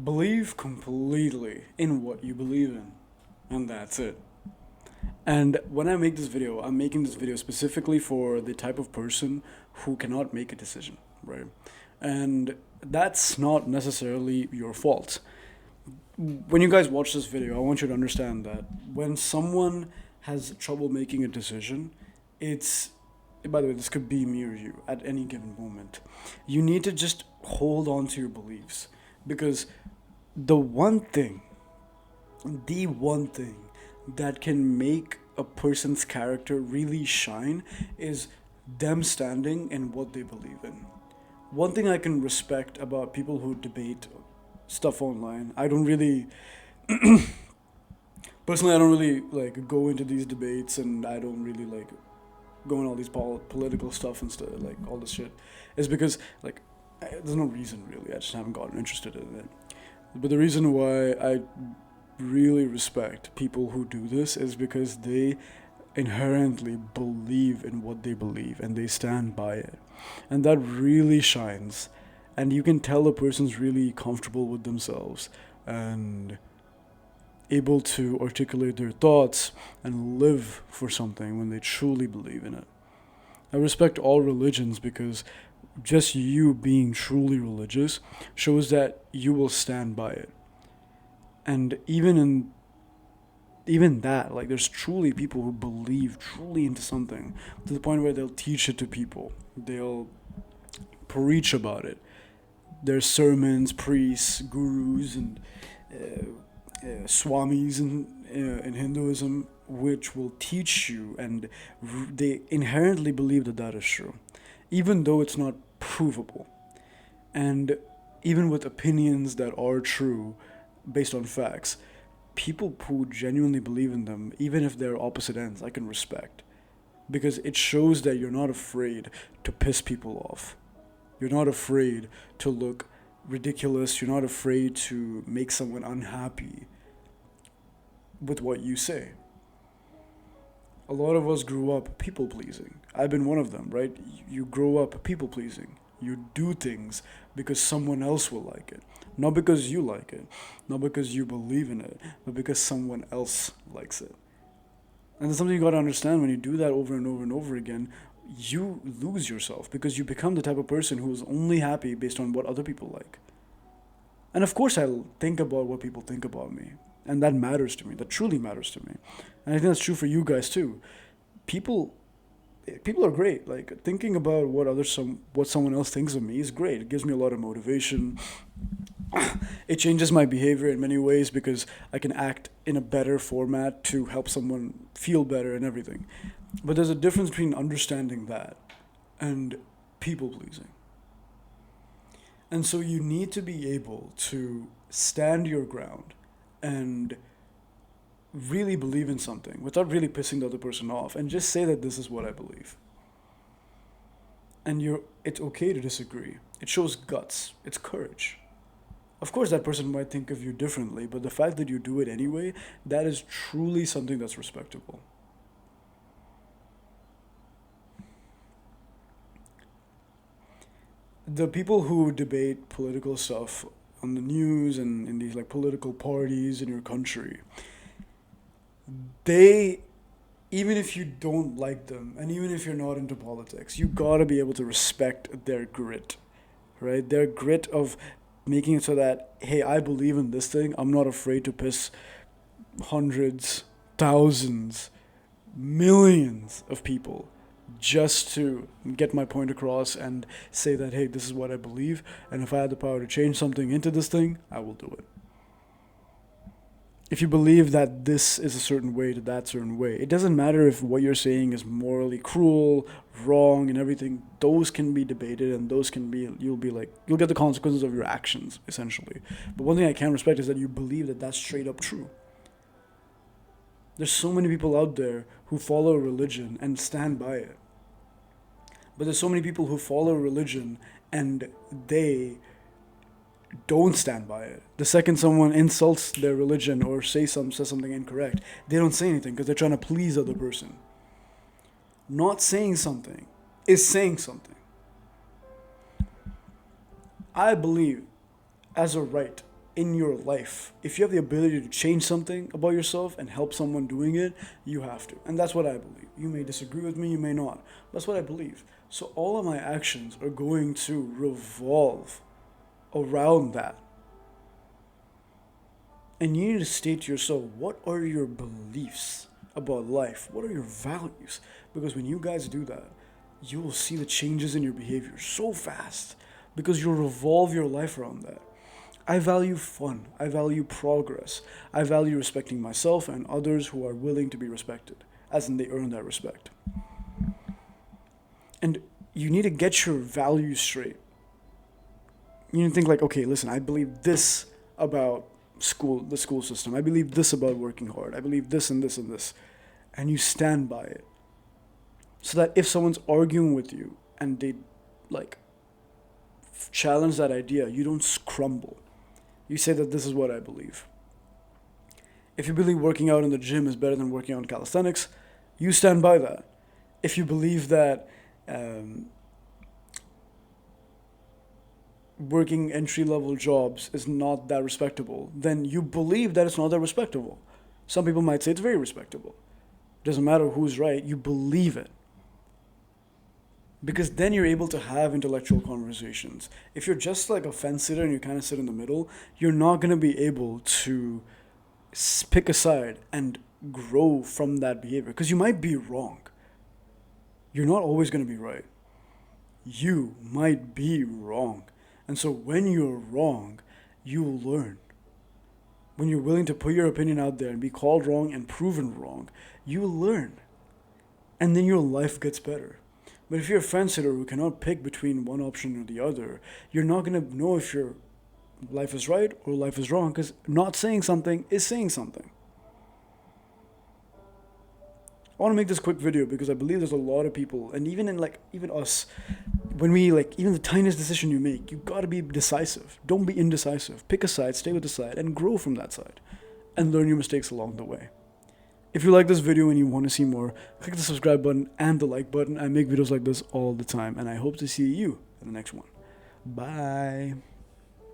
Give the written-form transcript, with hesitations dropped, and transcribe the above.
Believe completely in what you believe in, and that's it. And when I make this video, I'm making this video specifically for the type of person who cannot make a decision, right? And that's not necessarily your fault. When you guys watch this video, I want you to understand that when someone has trouble making a decision, it's, by the way, this could be me or you at any given moment. You need to just hold on to your beliefs because the one thing the one thing that can make a person's character really shine is them standing in what they believe in. One thing I can respect about people who debate stuff online, I don't really like go into these debates, and I don't really like go in all these political stuff and stuff, like all this shit, is because there's no reason really. I just haven't gotten interested in it. But the reason why I really respect people who do this is because they inherently believe in what they believe and they stand by it. And that really shines. And you can tell a person's really comfortable with themselves and able to articulate their thoughts and live for something when they truly believe in it. I respect all religions because just you being truly religious shows that you will stand by it. And even that, like, there's truly people who believe truly into something to the point where they'll teach it to people, they'll preach about it. There's sermons, priests, gurus, and swamis in Hinduism, which will teach you, and they inherently believe that that is true, even though it's not provable. And even with opinions that are true based on facts, people who genuinely believe in them, even if they're opposite ends, I can respect. Because it shows that you're not afraid to piss people off. You're not afraid to look ridiculous. You're not afraid to make someone unhappy with what you say. A lot of us grew up people pleasing. I've been one of them, right? You grow up people pleasing. You do things because someone else will like it. Not because you like it, not because you believe in it, but because someone else likes it. And that's something you gotta understand. When you do that over and over and over again, you lose yourself because you become the type of person who is only happy based on what other people like. And of course, I'll think about what people think about me. And that matters to me. That truly matters to me. And I think that's true for you guys too. People people are great. Like, thinking about what someone else thinks of me is great. It gives me a lot of motivation. It changes my behavior in many ways because I can act in a better format to help someone feel better and everything. But there's a difference between understanding that and people pleasing. And so you need to be able to stand your ground and really believe in something without really pissing the other person off and just say that this is what I believe. And it's okay to disagree. It shows guts. It's courage. Of course that person might think of you differently, but the fact that you do it anyway, that is truly something that's respectable. The people who debate political stuff on the news and in these like political parties in your country, they, even if you don't like them and even if you're not into politics, you gotta be able to respect their grit, right? Their grit of making it so that, hey, I believe in this thing. I'm not afraid to piss hundreds, thousands, millions of people just to get my point across and say that, hey, this is what I believe. And if I had the power to change something into this thing, I will do it. If you believe that this is a certain way to that certain way, it doesn't matter if what you're saying is morally cruel, wrong, and everything. Those can be debated, and those can be, you'll get the consequences of your actions, essentially. But one thing I can respect is that you believe that that's straight up true. There's so many people out there who follow a religion and stand by it. But there's so many people who follow a religion and they don't stand by it. The second someone insults their religion or says something incorrect, they don't say anything because they're trying to please the other person. Not saying something is saying something. I believe as a right in your life, if you have the ability to change something about yourself and help someone doing it, you have to. And that's what I believe. You may disagree with me, you may not. That's what I believe. So all of my actions are going to revolve around that. And you need to state to yourself, what are your beliefs about life? What are your values? Because when you guys do that, you will see the changes in your behavior so fast because you'll revolve your life around that. I value fun. I value progress. I value respecting myself and others who are willing to be respected, as in they earn that respect. And you need to get your values straight. You need to think like, okay, listen, I believe this about the school system. I believe this about working hard. I believe this and this and this. And you stand by it. So that if someone's arguing with you and they like challenge that idea, you don't crumble. You say that this is what I believe. If you believe working out in the gym is better than working out in calisthenics, you stand by that. If you believe that working entry level jobs is not that respectable, then you believe that it's not that respectable. Some people might say it's very respectable. Doesn't matter who's right, you believe it. Because then you're able to have intellectual conversations. If you're just like a fence sitter and you kind of sit in the middle, you're not going to be able to pick a side and grow from that behavior. Because you might be wrong. You're not always going to be right. You might be wrong. And so when you're wrong, you'll learn. When you're willing to put your opinion out there and be called wrong and proven wrong, you'll learn. And then your life gets better. But if you're a fence sitter who cannot pick between one option or the other, you're not going to know if your life is right or life is wrong, because not saying something is saying something. I want to make this quick video because I believe there's a lot of people, and even us, when we even the tiniest decision you make, you got to be decisive. Don't be indecisive. Pick a side, stay with the side, and grow from that side, and learn your mistakes along the way. If you like this video and you want to see more, click the subscribe button and the like button. I make videos like this all the time, and I hope to see you in the next one. Bye.